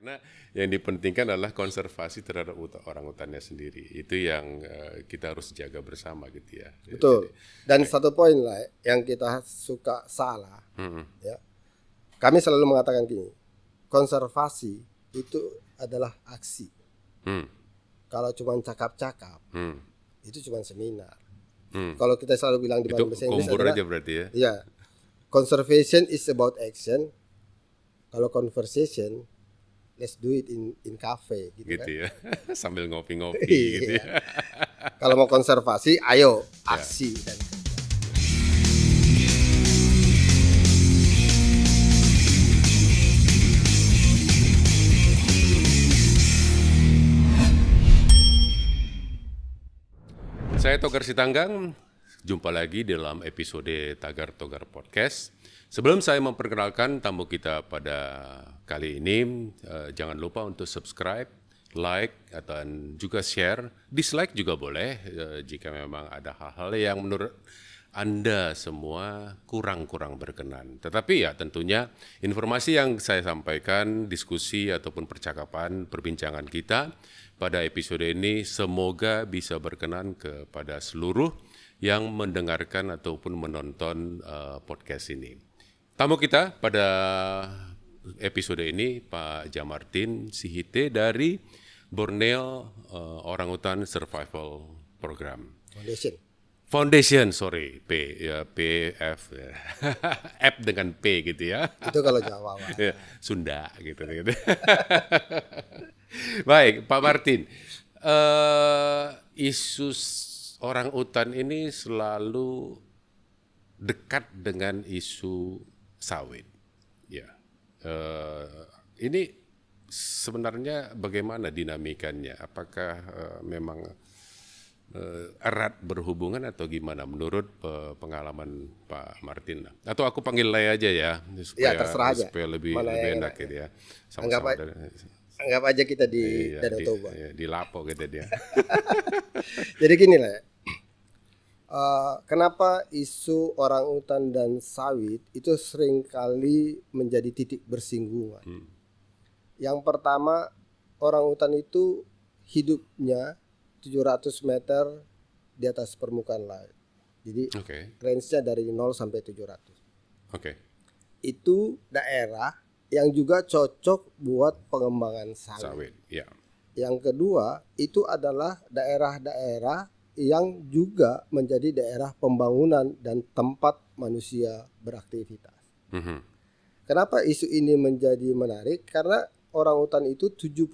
Karena yang dipentingkan adalah konservasi terhadap orangutannya sendiri. Itu yang kita harus jaga bersama gitu ya. Betul. Dan satu poin lah yang kita suka salah, ya. Kami selalu mengatakan gini, konservasi itu adalah aksi. Kalau cuma cakap-cakap, itu cuma seminar. Kalau kita selalu bilang di bahasa Inggris adalah, aja berarti ya. Ya, conservation is about action. Kalau conversation, let's do it in cafe gitu kan. Ya. Sambil ngopi-ngopi gitu ya. Kalau mau konservasi, ayo aksi dan kerja. Saya Togar Sitanggang, jumpa lagi dalam episode Tagar Togar Podcast. Sebelum saya memperkenalkan tamu kita pada kali ini, jangan lupa untuk subscribe, like, dan juga share. Dislike juga boleh jika memang ada hal-hal yang menurut Anda semua kurang berkenan. Tetapi ya tentunya informasi yang saya sampaikan, diskusi ataupun percakapan, perbincangan kita pada episode ini semoga bisa berkenan kepada seluruh yang mendengarkan ataupun menonton podcast ini. Tamu kita pada episode ini Pak Jamartin Sihite dari Borneo Orangutan Survival Program. Foundation, sorry, PF, F dengan P gitu ya. Itu kalau Jawa, ya, Sunda gitu. Baik, Pak Martin, isu orangutan ini selalu dekat dengan isu sawit. Ya, ini sebenarnya bagaimana dinamikanya? Apakah memang erat berhubungan atau gimana menurut pengalaman Pak Martin? Atau aku panggil Lay aja ya, supaya lebih enak gitu ya. Sama-sama anggap aja kita di Danau Toba. Di Lapo gitu dia. Jadi gini lah, kenapa isu orangutan dan sawit itu seringkali menjadi titik bersinggungan. Yang pertama, orangutan itu hidupnya 700 meter di atas permukaan laut. Jadi range-nya dari 0 sampai 700. Itu daerah yang juga cocok buat pengembangan sawit. Ya. Yang kedua, itu adalah daerah-daerah yang juga menjadi daerah pembangunan dan tempat manusia beraktivitas. Kenapa isu ini menjadi menarik? Karena orangutan itu 70%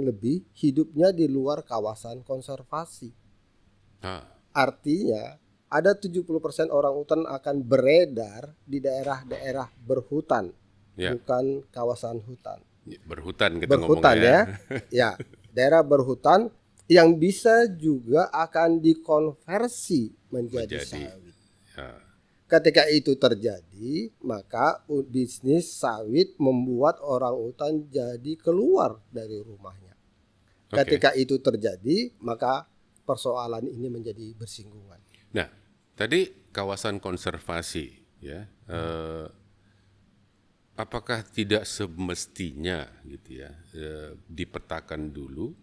lebih hidupnya di luar kawasan konservasi. Artinya ada 70% orangutan akan beredar di daerah-daerah berhutan, bukan kawasan hutan. Berhutan kita berhutan ya. Ya, daerah berhutan yang bisa juga akan dikonversi menjadi sawit. Ketika itu terjadi, maka bisnis sawit membuat orangutan jadi keluar dari rumahnya. Ketika itu terjadi, maka persoalan ini menjadi bersinggungan. Nah, tadi kawasan konservasi, ya, apakah tidak semestinya gitu ya dipetakan dulu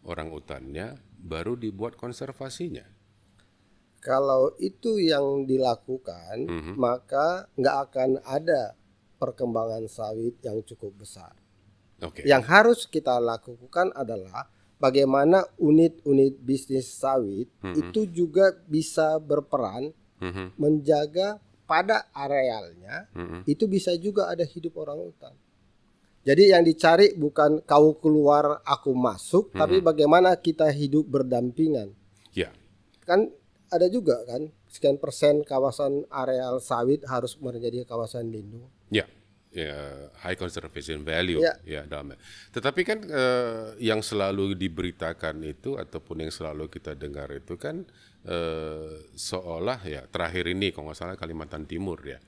orangutannya, baru dibuat konservasinya? Kalau itu yang dilakukan, maka nggak akan ada perkembangan sawit yang cukup besar. Yang harus kita lakukan adalah bagaimana unit-unit bisnis sawit itu juga bisa berperan menjaga pada arealnya, itu bisa juga ada hidup orangutan. Jadi yang dicari bukan kau keluar, aku masuk, tapi bagaimana kita hidup berdampingan. Ya. Kan ada juga kan sekian persen kawasan areal sawit harus menjadi kawasan lindung. Ya, high conservation value. Ya, dalam. Tetapi kan yang selalu diberitakan itu ataupun yang selalu kita dengar itu kan seolah ya terakhir ini kalau nggak salah Kalimantan Timur ya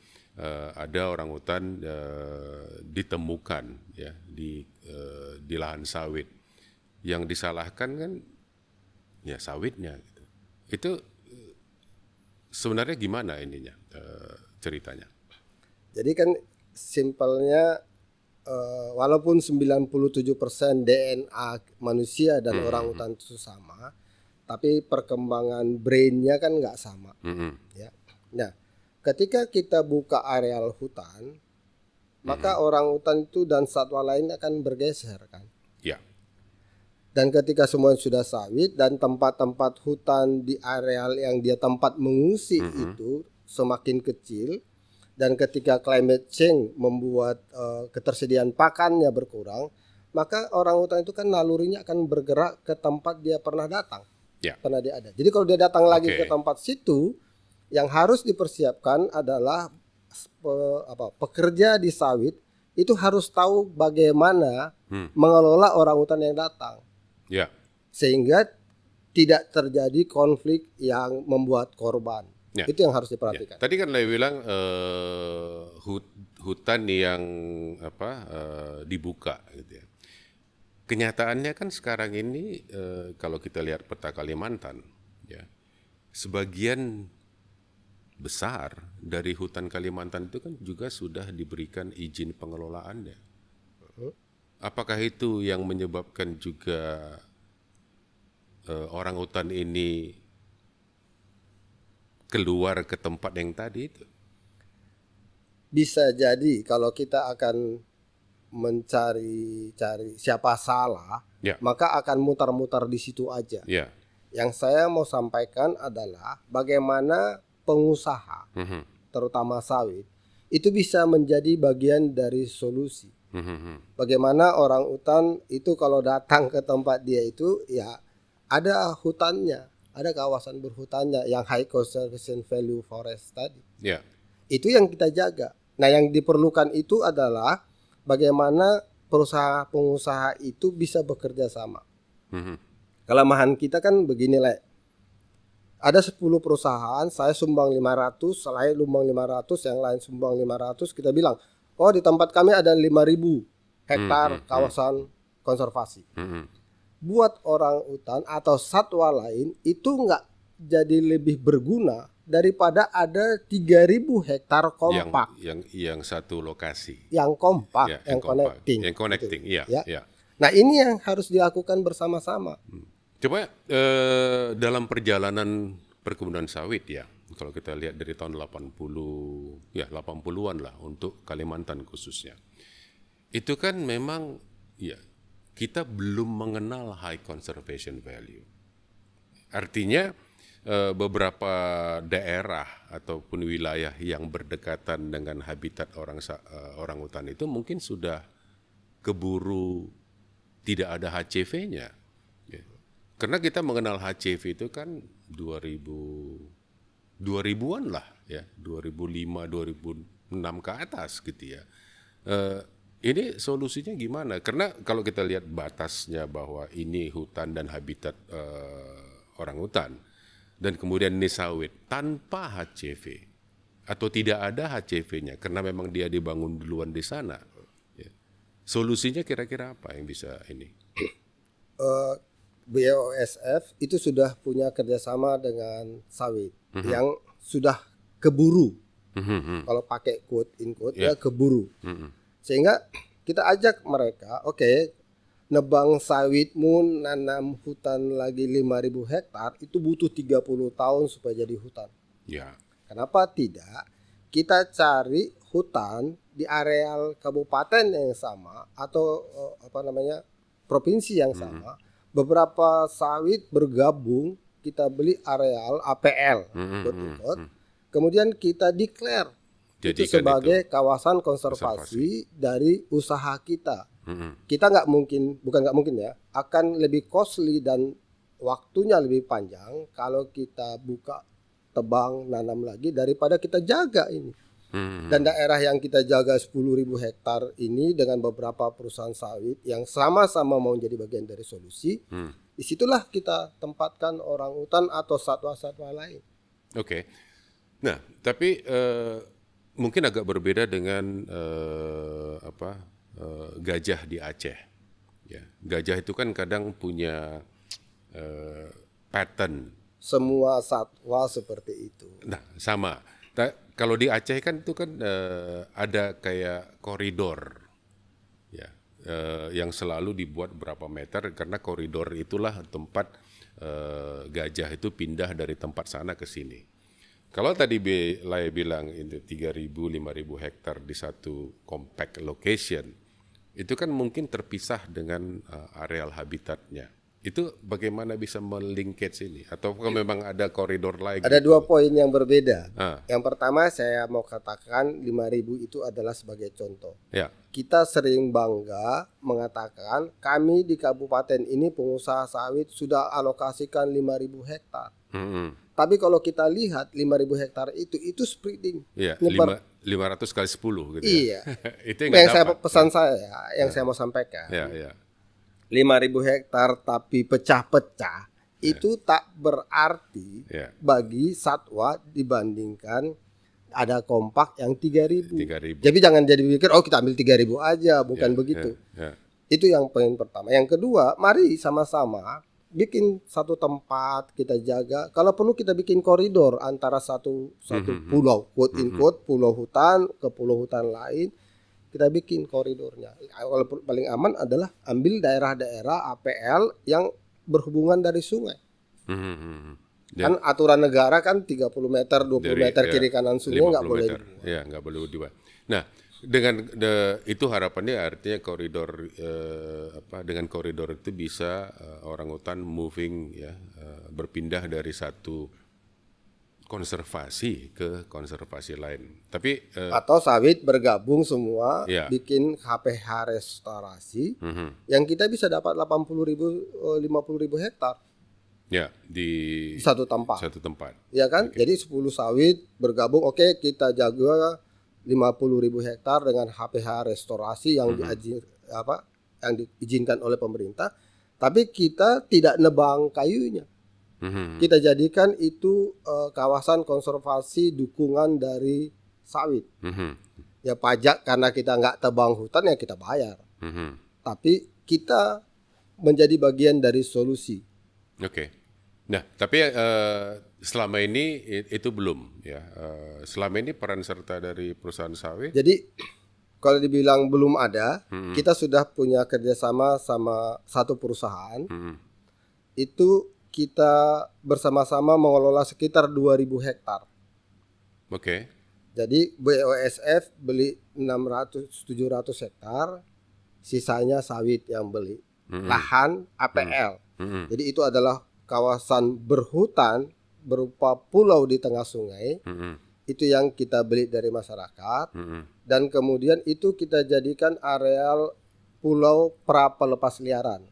ada orangutan ditemukan ya di lahan sawit. Yang disalahkan kan ya sawitnya gitu. Itu sebenarnya gimana ininya ceritanya? Jadi kan simpelnya walaupun 97% DNA manusia dan orangutan itu sama, tapi perkembangan brainnya kan nggak sama. Ya. Nah, ketika kita buka areal hutan, maka orangutan itu dan satwa lain akan bergeser kan. Ya. Dan ketika semua sudah sawit dan tempat-tempat hutan di areal yang dia tempat mengungsi itu semakin kecil, dan ketika climate change membuat ketersediaan pakannya berkurang, maka orangutan itu kan nalurinya akan bergerak ke tempat dia pernah datang, pernah dia ada. Jadi kalau dia datang lagi ke tempat situ, yang harus dipersiapkan adalah pekerja di sawit itu harus tahu bagaimana mengelola orangutan yang datang. Ya. Sehingga tidak terjadi konflik yang membuat korban. Ya. Itu yang harus diperhatikan. Ya. Tadi kan Leo bilang hutan yang dibuka gitu ya. Kenyataannya kan sekarang ini kalau kita lihat peta Kalimantan ya, sebagian besar dari hutan Kalimantan itu kan juga sudah diberikan izin pengelolaannya. Apakah itu yang menyebabkan juga orang hutan ini keluar ke tempat yang tadi itu? Bisa jadi kalau kita akan mencari siapa salah, maka akan mutar-mutar di situ aja. Yang saya mau sampaikan adalah bagaimana pengusaha, terutama sawit, itu bisa menjadi bagian dari solusi. Bagaimana orang hutan itu kalau datang ke tempat dia itu ya ada hutannya, ada kawasan berhutannya yang high conservation value forest tadi. Itu yang kita jaga. Nah, yang diperlukan itu adalah bagaimana pengusaha itu bisa bekerja sama. Kelemahan kita kan begini, Le. Ada 10 perusahaan, saya sumbang 500, saya sumbang 500, yang lain sumbang 500, kita bilang, oh di tempat kami ada 5.000 hektar kawasan konservasi. Buat orang hutan atau satwa lain itu nggak jadi lebih berguna daripada ada 3.000 hektar kompak. Yang satu lokasi. Yang kompak, yang connecting. Yang connecting, gitu. Ya. Nah ini yang harus dilakukan bersama-sama. Coba dalam perjalanan perkebunan sawit ya, kalau kita lihat dari tahun 80-an lah untuk Kalimantan khususnya. Itu kan memang ya kita belum mengenal high conservation value. Artinya beberapa daerah ataupun wilayah yang berdekatan dengan habitat orang hutan itu mungkin sudah keburu tidak ada HCV-nya. Karena kita mengenal HCV itu kan 2000-an lah ya, 2005, 2006 ke atas gitu ya. Ini solusinya gimana? Karena kalau kita lihat batasnya bahwa ini hutan dan habitat orang hutan dan kemudian ini sawit tanpa HCV atau tidak ada HCV-nya karena memang dia dibangun duluan di sana. Ya. Solusinya kira-kira apa yang bisa ini? BASF itu sudah punya kerjasama dengan sawit yang sudah keburu. Kalau pakai quote in quote ya keburu. Sehingga kita ajak mereka, oke, nebang sawitmu, nanam hutan lagi 5.000 hektar itu butuh 30 tahun supaya jadi hutan. Kenapa tidak? Kita cari hutan di areal kabupaten yang sama atau provinsi yang sama. Beberapa sawit bergabung, kita beli areal APL, kemudian kita declare itu sebagai kawasan konservasi dari usaha kita. Kita bukan nggak mungkin ya, akan lebih costly dan waktunya lebih panjang kalau kita buka, tebang, nanam lagi daripada kita jaga ini. Dan daerah yang kita jaga 10.000 hektar ini dengan beberapa perusahaan sawit yang sama-sama mau jadi bagian dari solusi, disitulah kita tempatkan orang hutan atau satwa-satwa lain. Oke. Nah, tapi mungkin agak berbeda dengan gajah di Aceh. Ya, gajah itu kan kadang punya pattern. Semua satwa seperti itu. Nah, sama. Kalau di Aceh kan itu kan ada kayak koridor yang selalu dibuat berapa meter karena koridor itulah tempat gajah itu pindah dari tempat sana ke sini. Kalau tadi Lai bilang itu 3.000, 5.000 hektar di satu compact location, itu kan mungkin terpisah dengan areal habitatnya. Itu bagaimana bisa melinkage ini? Atau memang ada koridor lagi? Ada dua poin yang berbeda. Yang pertama saya mau katakan 5.000 itu adalah sebagai contoh. Ya. Kita sering bangga mengatakan kami di kabupaten ini pengusaha sawit sudah alokasikan 5.000 hektar. Tapi kalau kita lihat 5.000 hektar itu spreading. Iya, 500 kali 10 gitu iya. ya. Itu yang saya pesan saya saya mau sampaikan. Ya. 5.000 hektar tapi pecah-pecah itu tak berarti bagi satwa dibandingkan ada kompak yang 3.000. Jadi jangan jadi pikir kita ambil 3.000 aja, bukan begitu. Itu yang poin pertama. Yang kedua, mari sama-sama bikin satu tempat kita jaga. Kalau perlu kita bikin koridor antara satu pulau, quote in quote, pulau hutan ke pulau hutan lain. Kita bikin koridornya. Paling aman adalah ambil daerah-daerah APL yang berhubungan dari sungai. Kan aturan negara kan 30 meter, 20 meter kiri kanan sungai nggak boleh. Ya, nggak boleh dibuat. Nah, dengan itu harapannya artinya koridor dengan koridor itu bisa orangutan moving berpindah dari satu konservasi ke konservasi lain. Tapi atau sawit bergabung semua bikin HPH restorasi yang kita bisa dapat 50.000 hektar. Ya, di satu tempat. Ya kan? Jadi 10 sawit bergabung, kita jaga 50.000 hektar dengan HPH restorasi yang yang diizinkan oleh pemerintah, tapi kita tidak nebang kayunya. Kita jadikan itu kawasan konservasi dukungan dari sawit. Ya pajak karena kita nggak tebang hutan ya kita bayar. Tapi kita menjadi bagian dari solusi. Nah, tapi selama ini itu belum ya. Selama ini peran serta dari perusahaan sawit. Jadi kalau dibilang belum ada, kita sudah punya kerjasama sama satu perusahaan. Itu kita bersama-sama mengelola sekitar 2.000 hektar. Jadi BOSF beli 600-700 hektar, sisanya sawit yang beli. Lahan APL. Jadi itu adalah kawasan berhutan berupa pulau di tengah sungai. Itu yang kita beli dari masyarakat. Dan kemudian itu kita jadikan areal pulau pra pelepas liaran.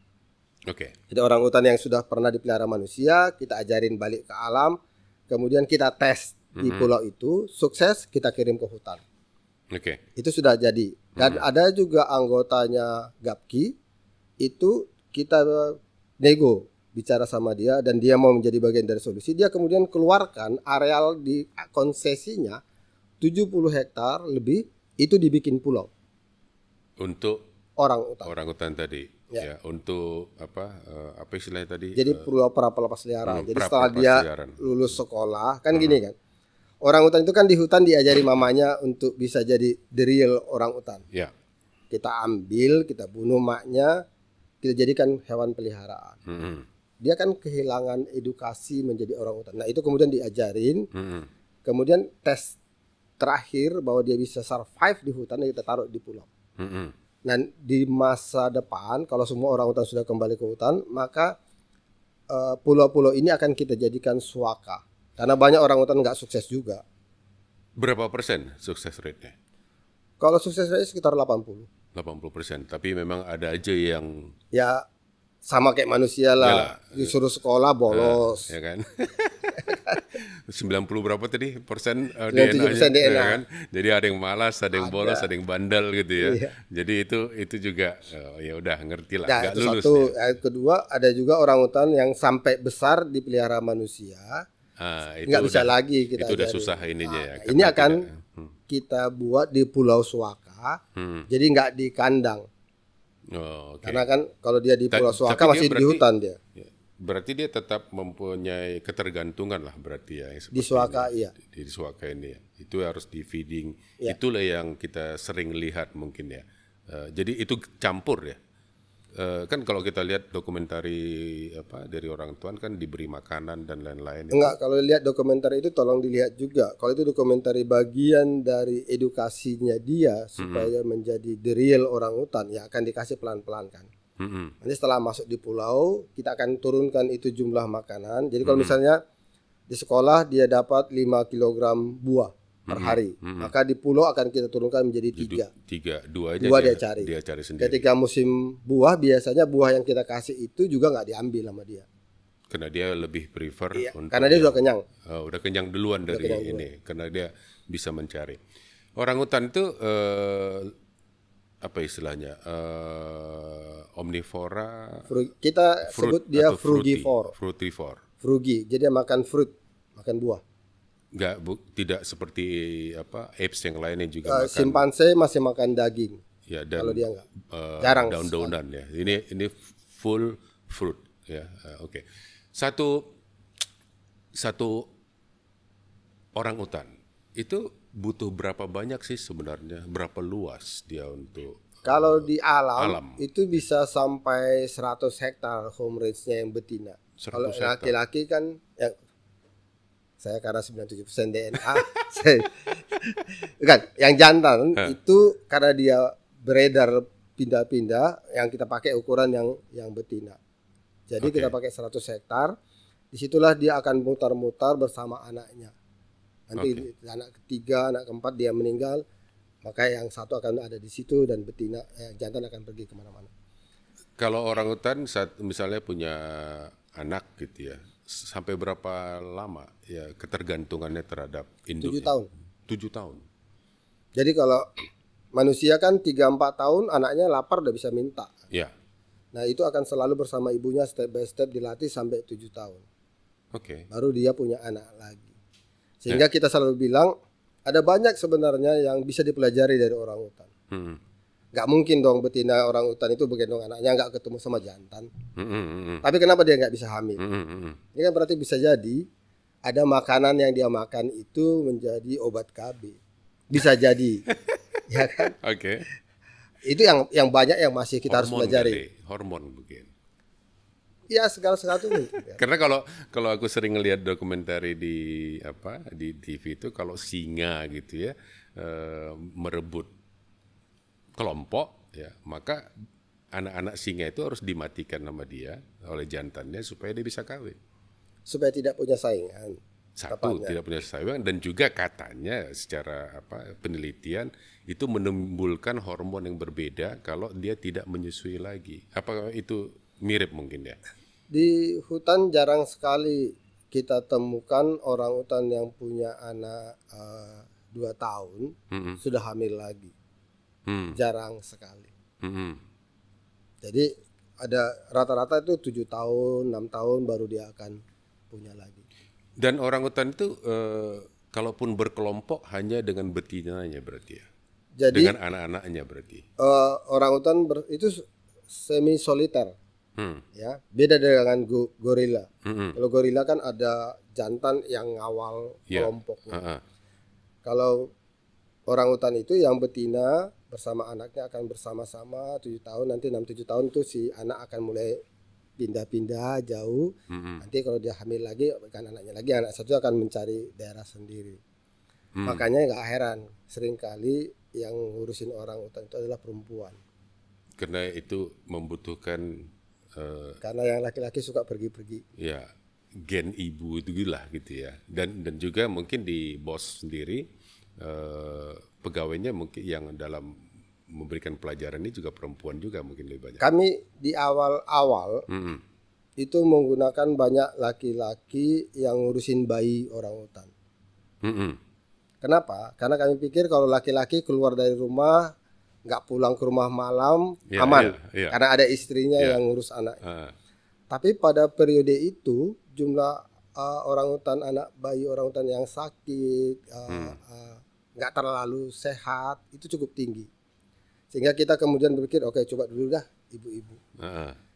Jadi orangutan yang sudah pernah dipelihara manusia kita ajarin balik ke alam, kemudian kita tes di pulau itu, sukses kita kirim ke hutan. Itu sudah jadi. Dan ada juga anggotanya Gapki, itu kita nego, bicara sama dia dan dia mau menjadi bagian dari solusi. Dia kemudian keluarkan areal di konsesinya 70 hektar lebih, itu dibikin pulau untuk orangutan tadi. Ya, untuk apa istilahnya tadi? Jadi pulau pra pelepas liaran. Jadi setelah dia lulus sekolah, kan gini kan. Orangutan itu kan di hutan diajari mamanya untuk bisa jadi the real orangutan. Kita ambil, kita bunuh maknya, kita jadikan hewan peliharaan. Dia kan kehilangan edukasi menjadi orangutan. Nah, itu kemudian diajarin. Kemudian tes terakhir bahwa dia bisa survive di hutan, kita taruh di pulau. Nah, di masa depan kalau semua orangutan sudah kembali ke hutan, maka pulau-pulau ini akan kita jadikan suaka. Karena banyak orangutan nggak sukses juga. Berapa persen sukses rate-nya? Kalau sukses rate sekitar 80%. Tapi memang ada aja yang ya sama kayak manusia lah. Disuruh sekolah bolos. Ya kan? 90 berapa tadi persen DNA-nya ya kan? Jadi ada yang malas, ada yang bolos, ada yang bandel gitu ya. Jadi itu juga ya udah ngerti lah, nggak lulus. Satu, kedua ada juga orangutan yang sampai besar dipelihara manusia. Nggak bisa lagi kita itu udah susah ininya ya. Ini akan kita buat di Pulau Suaka, jadi nggak di kandang. Karena kan kalau dia di Pulau Suaka masih di hutan dia. Berarti dia tetap mempunyai ketergantungan lah berarti ya. Di Suaka di Suaka ini ya. Itu harus di feeding. Itulah yang kita sering lihat mungkin ya. Jadi itu campur ya. Kan kalau kita lihat dokumentari dari orang tua kan diberi makanan dan lain-lain. Enggak, kalau lihat dokumenter itu tolong dilihat juga. Kalau itu dokumenter bagian dari edukasinya dia supaya menjadi the real orang hutan, ya akan dikasih pelan-pelan kan. Nanti setelah masuk di pulau kita akan turunkan itu jumlah makanan. Jadi kalau misalnya di sekolah dia dapat 5 kg buah per hari, maka di pulau akan kita turunkan menjadi 3. 2 aja Dua dia cari sendiri. Ketika musim buah, biasanya buah yang kita kasih itu juga nggak diambil sama dia. Karena dia lebih prefer karena dia sudah kenyang. Udah kenyang duluan dari ini, karena dia bisa mencari. Orang hutan itu apa istilahnya? Omnivora. Kita sebut dia frugivore. Frugi, jadi dia makan fruit, makan buah. Tidak seperti apes yang lainnya juga makan. Simpanse masih makan daging. Ya, dan kalau dia enggak. Jarang. Daun-daunan ya. Ini full fruit ya. Oke. Satu orang hutan itu butuh berapa banyak sih sebenarnya? Berapa luas dia untuk kalau di alam itu bisa sampai 100 hektar home range-nya yang betina. Kalau laki-laki kan ya, saya karena 97% DNA. Bukan, yang jantan itu karena dia beredar pindah-pindah, yang kita pakai ukuran yang betina. Jadi kita pakai 100 hektar. Disitulah dia akan mutar-mutar bersama anaknya. Nanti anak ketiga, anak keempat dia meninggal, maka yang satu akan ada di situ dan betina, jantan akan pergi kemana-mana. Kalau orang hutan misalnya punya anak gitu ya, sampai berapa lama ya ketergantungannya terhadap induknya? 7 tahun. 7 tahun. Jadi kalau manusia kan 3-4 tahun anaknya lapar udah bisa minta. Ya. Nah itu akan selalu bersama ibunya step by step dilatih sampai 7 tahun. Baru dia punya anak lagi. Sehingga kita selalu bilang ada banyak sebenarnya yang bisa dipelajari dari orang hutan. Gak mungkin dong betina orang hutan itu begendong anaknya gak ketemu sama jantan. Tapi kenapa dia gak bisa hamil? Ini kan berarti bisa jadi ada makanan yang dia makan itu menjadi obat KB. Bisa jadi. Ya kan? Itu yang banyak yang masih kita harus pelajari. Hormon mungkin. Ya segala sesuatu. Karena kalau aku sering ngelihat dokumentari di TV itu, kalau singa gitu ya merebut kelompok ya, maka anak-anak singa itu harus dimatikan sama dia oleh jantannya supaya dia bisa kawin. Supaya tidak punya saingan. Tidak punya saingan, dan juga katanya secara penelitian itu menimbulkan hormon yang berbeda kalau dia tidak menyusui lagi. Apakah itu mirip mungkin ya? Di hutan jarang sekali kita temukan orang hutan yang punya anak 2 tahun sudah hamil lagi. Jarang sekali. Jadi ada rata-rata itu 7 tahun, 6 tahun baru dia akan punya lagi. Dan orang hutan itu kalaupun berkelompok hanya dengan betinanya berarti ya? Jadi, dengan anak-anaknya berarti? Orang hutan itu semi soliter. Ya, beda dengan gorila. Kalau gorila kan ada jantan yang ngawal kelompoknya. Kalau orang hutan itu yang betina bersama anaknya akan bersama-sama 7 tahun, nanti 6-7 tahun itu si anak akan mulai pindah-pindah jauh. Nanti kalau dia hamil lagi kan anaknya lagi, anak satu akan mencari daerah sendiri. Makanya nggak heran seringkali yang ngurusin orang hutan itu adalah perempuan. Karena itu membutuhkan karena yang laki-laki suka pergi-pergi. Ya, gen ibu itu gila gitu ya. Dan juga mungkin di bos sendiri pegawainya mungkin yang dalam memberikan pelajaran ini juga perempuan juga mungkin lebih banyak. Kami di awal-awal itu menggunakan banyak laki-laki yang ngurusin bayi orang hutan. Kenapa? Karena kami pikir kalau laki-laki keluar dari rumah nggak pulang ke rumah malam aman, karena ada istrinya yang ngurus anaknya. Tapi pada periode itu jumlah orang hutan, anak bayi orang hutan yang sakit, nggak terlalu sehat itu cukup tinggi, sehingga kita kemudian berpikir oke, coba dulu dah ibu-ibu.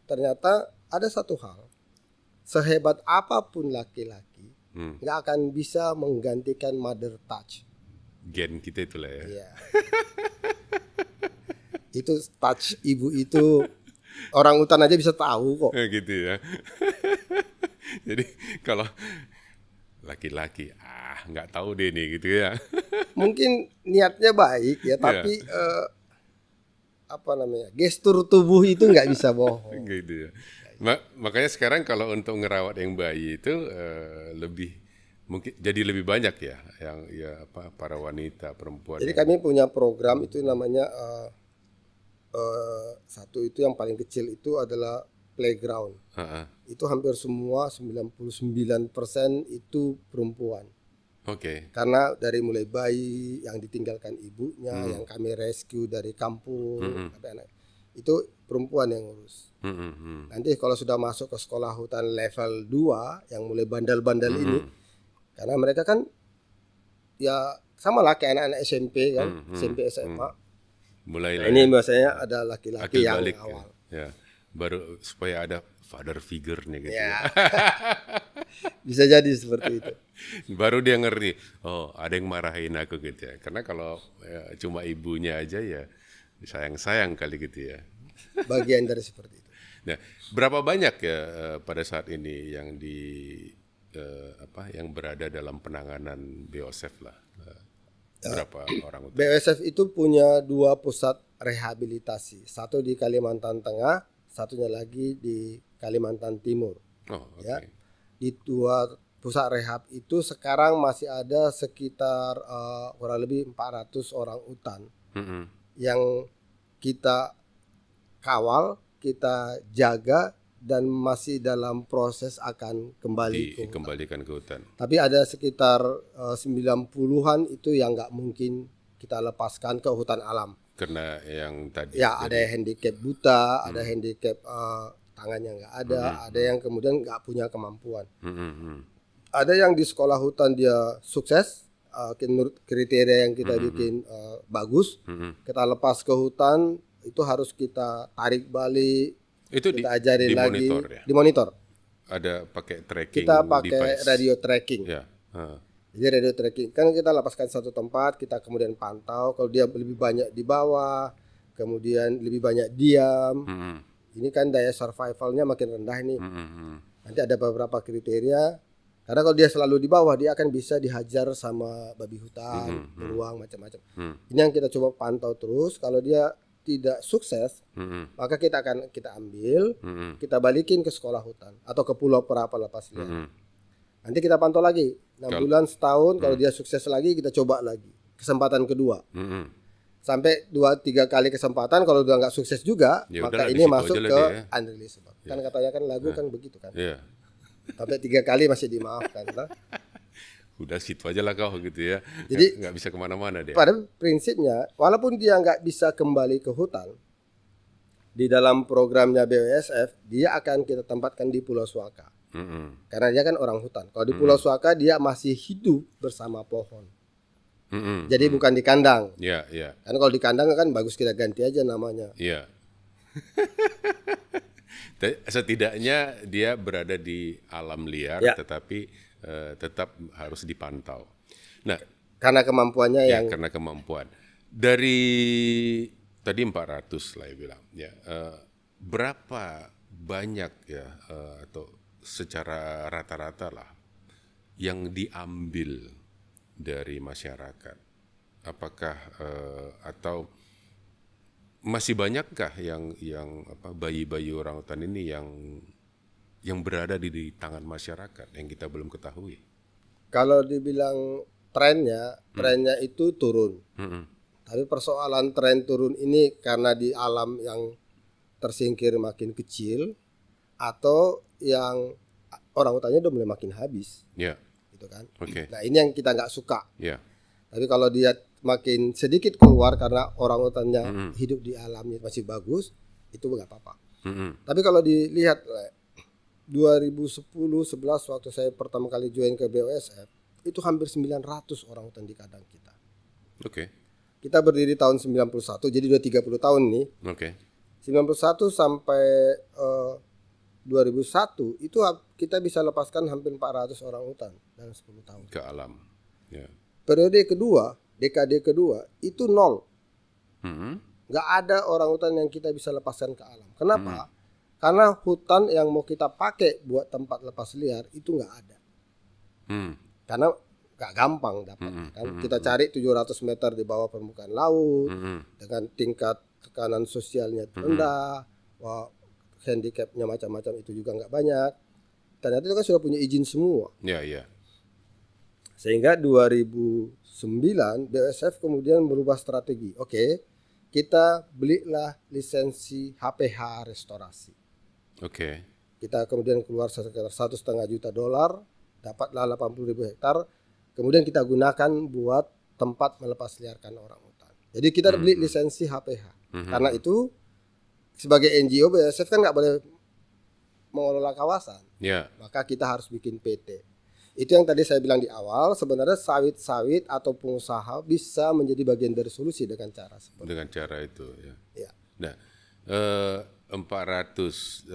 Ternyata ada satu hal, sehebat apapun laki-laki nggak akan bisa menggantikan mother touch. Gen kita itulah ya. Itu touch ibu itu orang hutan aja bisa tahu kok. Gitu ya. Jadi kalau laki-laki, nggak tahu deh nih gitu ya. Mungkin niatnya baik ya, tapi gestur tubuh itu nggak bisa bohong. Gitu ya. Makanya sekarang kalau untuk ngerawat yang bayi itu lebih mungkin jadi lebih banyak ya yang para wanita perempuan. Jadi kami punya program itu namanya satu itu yang paling kecil itu adalah playground. Itu hampir semua 99% itu perempuan. Oke. Karena dari mulai bayi yang ditinggalkan ibunya, yang kami rescue dari kampung, itu perempuan yang ngurus. Nanti kalau sudah masuk ke sekolah hutan level 2 yang mulai bandal-bandal ini, karena mereka kan ya sama lah kayak anak-anak SMP kan, SMP SMA. Mulai ini biasanya ada laki-laki yang balik, awal. Ya. Baru supaya ada father figure nih gitu. Ya. Bisa jadi seperti itu. Baru dia ngerti, oh ada yang marahin aku gitu ya. Karena kalau cuma ibunya aja ya sayang-sayang kali gitu ya. Bagian dari seperti itu. Nah, berapa banyak ya pada saat ini yang yang berada dalam penanganan BOSEF lah? Berapa orang? BOSEF itu punya 2 pusat rehabilitasi, satu di Kalimantan Tengah, satunya lagi di Kalimantan Timur. Oh, okay. Ya, di 2 pusat rehab itu sekarang masih ada sekitar kurang lebih 400 orang hutan yang kita kawal, kita jaga dan masih dalam proses akan dikembalikan ke hutan. Tapi ada sekitar 90-an itu yang nggak mungkin kita lepaskan ke hutan alam. Karena yang tadi. Ya ada yang handicap buta, ada handicap tangannya nggak ada yang kemudian nggak punya kemampuan. Ada yang di sekolah hutan dia sukses, menurut kriteria yang kita bikin bagus, kita lepas ke hutan itu harus kita tarik balik. Itu kita ajarin lagi, dimonitor. Ada pakai tracking. Kita pakai device. Radio tracking. Ya. Jadi radio tracking kan kita lepaskan satu tempat, kita kemudian pantau kalau dia lebih banyak di bawah, kemudian lebih banyak diam. Ini kan daya survivalnya makin rendah nih. Nanti ada beberapa kriteria. Karena kalau dia selalu di bawah, dia akan bisa dihajar sama babi hutan, beruang macam-macam. Ini yang kita coba pantau terus. Kalau dia tidak sukses, maka kita ambil, kita balikin ke sekolah hutan atau ke pulau pelepas liar. Nanti kita pantau lagi 6 bulan, setahun. Kalau dia sukses lagi, kita coba lagi kesempatan kedua. Sampai 2-3 kali kesempatan. Kalau udah nggak sukses juga, ya maka ini masuk ke unreleasable. Kan katanya kan lagu kan begitu kan. Sampai 3 kali masih dimaafkan lah. Udah situ aja lah kau gitu ya. Jadi nggak bisa kemana-mana dia. Pada prinsipnya, walaupun dia nggak bisa kembali ke hutan, di dalam programnya BOSF dia akan kita tempatkan di Pulau Suaka. Karena dia kan orang hutan. Kalau di Pulau Suaka dia masih hidup bersama pohon. Jadi bukan di kandang. Iya. Karena kalau di kandang kan bagus kita ganti aja namanya. Iya. Setidaknya dia berada di alam liar, tetapi tetap harus dipantau. Nah, karena kemampuannya karena kemampuan. Dari tadi 400 lah ya bilang. Ya, berapa banyak ya atau secara rata-rata lah yang diambil dari masyarakat? Apakah atau masih banyakkah yang bayi-bayi orang hutan ini yang berada di tangan masyarakat yang kita belum ketahui? Kalau dibilang trennya itu turun. Tapi persoalan tren turun ini karena di alam yang tersingkir makin kecil atau yang orang hutannya udah mulai makin habis. Gitu kan. Nah ini yang kita nggak suka. Tapi kalau dia makin sedikit keluar karena orang hutannya hidup di alamnya masih bagus, itu nggak apa-apa. Tapi kalau dilihat 2010-11 waktu saya pertama kali join ke BOSF, itu hampir 900 orang hutan di kandang kita. Kita berdiri tahun 91, jadi udah 30 tahun nih. 91 sampai 2001 itu kita bisa lepaskan hampir 400 orang hutan dalam 10 tahun. Ke alam. Periode kedua, dekade kedua itu 0. Nggak nggak ada orangutan yang kita bisa lepaskan ke alam. Kenapa? Karena hutan yang mau kita pakai buat tempat lepas liar itu nggak ada. Karena nggak gampang dapat. Kan? Kita cari 700 meter di bawah permukaan laut dengan tingkat tekanan sosialnya rendah, handicapnya macam-macam itu juga nggak banyak. Ternyata itu kan sudah punya izin semua. Sehingga 2009 BASF kemudian berubah strategi. Oke, kita belilah lisensi HPH restorasi. Kita kemudian keluar sekitar $1,5 juta, dapatlah 80.000 hektar. Kemudian kita gunakan buat tempat melepas liarkan orangutan. Jadi kita beli lisensi HPH. Karena itu sebagai NGO BASF kan nggak boleh mengelola kawasan, maka kita harus bikin PT. Itu yang tadi saya bilang di awal, sebenarnya sawit-sawit atau pengusaha bisa menjadi bagian dari solusi dengan cara seperti dengan cara itu. Ya. Nah, 400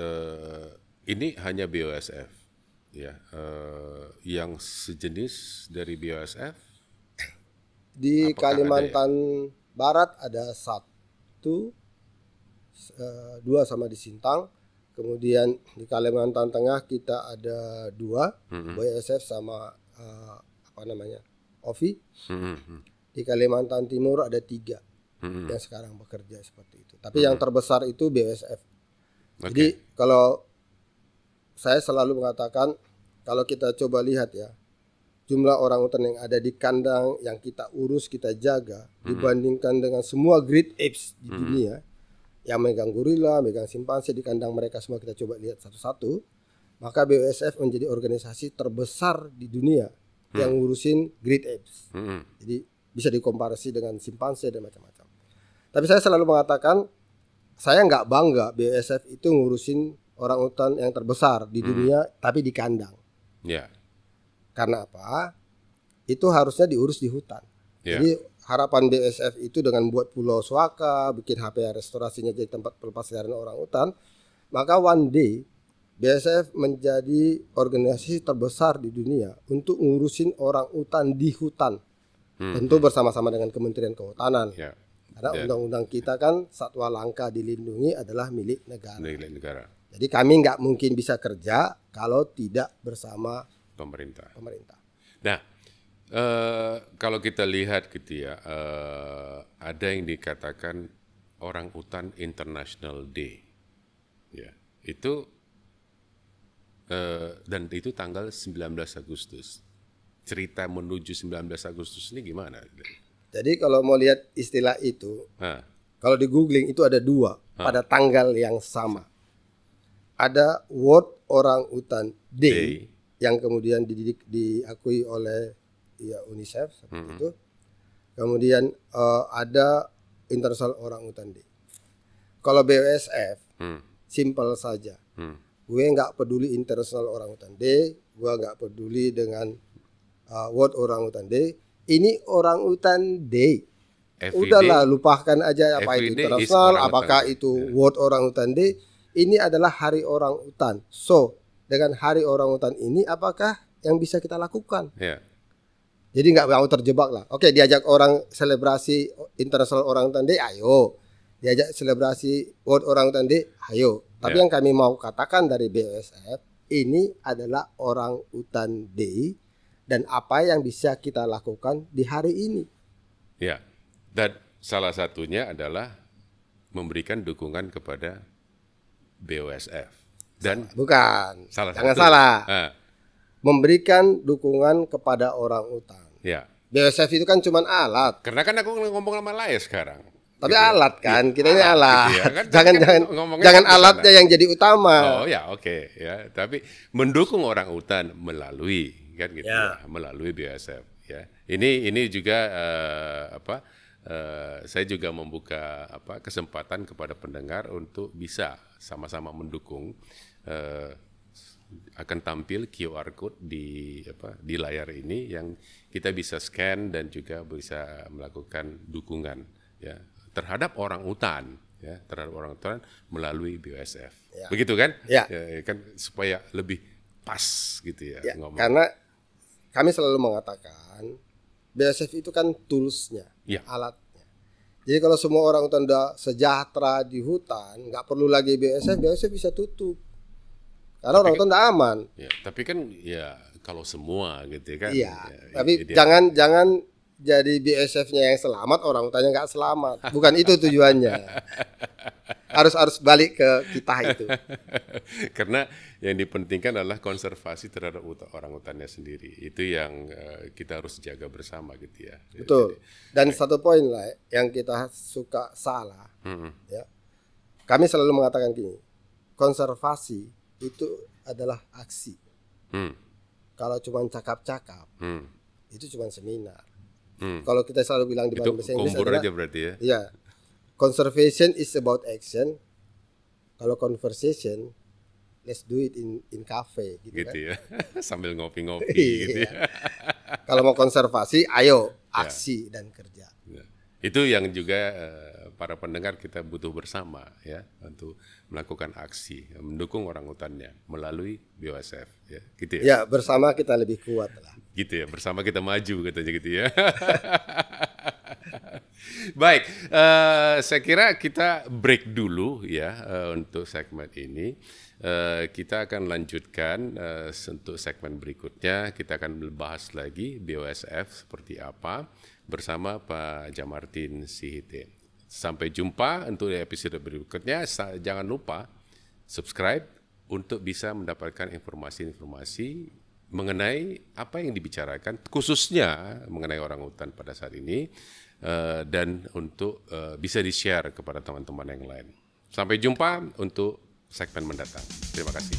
ini hanya BASF, ya. Yang sejenis dari BASF di Kalimantan Barat ada 1, 2 sama di Sintang. Kemudian di Kalimantan Tengah kita ada 2, BASF sama OFI. Di Kalimantan Timur ada 3 yang sekarang bekerja seperti itu. Tapi yang terbesar itu BASF. Jadi kalau saya selalu mengatakan, kalau kita coba lihat ya, jumlah orangutan yang ada di kandang yang kita urus, kita jaga, dibandingkan dengan semua great apes di dunia, yang megang gorila, megang simpanse di kandang mereka semua kita coba lihat satu-satu, maka BASF menjadi organisasi terbesar di dunia yang ngurusin great apes. Jadi bisa dikomparasi dengan simpanse dan macam-macam. Tapi saya selalu mengatakan, saya nggak bangga BASF itu ngurusin orangutan yang terbesar di dunia, tapi di kandang. Karena apa? Itu harusnya diurus di hutan. Jadi harapan BASF itu dengan buat Pulau Suaka, bikin HPH restorasinya jadi tempat pelepasliaran orangutan, maka one day BASF menjadi organisasi terbesar di dunia untuk ngurusin orangutan di hutan. Tentu bersama-sama dengan Kementerian Kehutanan. Karena undang-undang kita kan satwa langka dilindungi adalah milik negara. Jadi kami nggak mungkin bisa kerja kalau tidak bersama pemerintah. Nah, kalau kita lihat gitu ya, ada yang dikatakan Orang Utan International Day, ya itu dan itu tanggal 19 Agustus. Cerita menuju 19 Agustus ini gimana? Jadi kalau mau lihat istilah itu, kalau di googling itu ada 2 pada tanggal yang sama. Ada World Orang Utan Day yang kemudian diakui oleh UNICEF seperti itu. Kemudian ada International Orang Utan Day. Kalau BASF simple saja. Gue nggak peduli International Orang Utan Day, gue nggak peduli dengan World Orang Utan Day. Ini Orang Utan Day. Udahlah, lupakan aja apa itu internasional, apakah itu World Orang Utan Day. Ini adalah Hari Orang Utan. So, dengan Hari Orang Utan ini, apakah yang bisa kita lakukan? Jadi nggak mau terjebak lah. Oke, diajak orang selebrasi International Orang Utan Day, ayo. Diajak selebrasi World Orang Utan Day, ayo. Tapi yang kami mau katakan dari BASF, ini adalah Orang Utan Day dan apa yang bisa kita lakukan di hari ini. Ya, dan salah satunya adalah memberikan dukungan kepada BASF. Dan bukan, jangan salah. Memberikan dukungan kepada orang utan. BASF itu kan cuma alat. Karena kan aku ngomong sama Laes sekarang. Tapi gitu alat kan, kita ini alat. Gitu ya. Kan jangan alatnya yang jadi utama. Oh ya, oke. Ya, tapi mendukung orang utan melalui kan gitu ya, melalui BASF. Ya, ini juga saya juga membuka kesempatan kepada pendengar untuk bisa sama-sama mendukung. Akan tampil QR code di layar ini yang kita bisa scan dan juga bisa melakukan dukungan ya terhadap orang utan melalui BASF. Begitu kan? Ya, kan supaya lebih pas gitu ya ngomong. Karena kami selalu mengatakan BASF itu kan toolsnya, alatnya. Jadi kalau semua orang hutan udah sejahtera di hutan, nggak perlu lagi BSF bisa tutup. Karena orang hutan udah aman. Ya, tapi kan ya kalau semua gitu kan. Iya. Ya, Tapi jangan jadi BSF-nya yang selamat, orang hutannya nggak selamat. Bukan itu tujuannya. Harus balik ke kita itu. Karena yang dipentingkan adalah konservasi terhadap orang hutannya sendiri. Itu yang kita harus jaga bersama gitu ya. Betul. Dan satu poin lah yang kita suka salah. Ya. Kami selalu mengatakan gini, konservasi itu adalah aksi. Kalau cuma cakap-cakap, itu cuma seminar. Kalau kita selalu bilang di bahasa Inggris adalah, aja berarti ya. Iya. Conservation is about action. Kalau conversation, let's do it in cafe gitu kan. Ya. Sambil ngopi-ngopi gitu ya. Kalau mau konservasi, ayo aksi dan kerja. Ya. Itu yang juga para pendengar kita butuh bersama ya, untuk melakukan aksi, mendukung orang hutannya melalui BOSF ya, gitu ya. Ya, bersama kita lebih kuat lah. Gitu ya, bersama kita maju katanya gitu ya. Baik, saya kira kita break dulu ya untuk segmen ini. Kita akan lanjutkan untuk segmen berikutnya. Kita akan bahas lagi BOSF seperti apa bersama Pak Djamartine Sihite. Sampai jumpa untuk episode berikutnya. Jangan lupa subscribe untuk bisa mendapatkan informasi-informasi mengenai apa yang dibicarakan, khususnya mengenai orang hutan pada saat ini, dan untuk bisa di-share kepada teman-teman yang lain. Sampai jumpa untuk segmen mendatang. Terima kasih.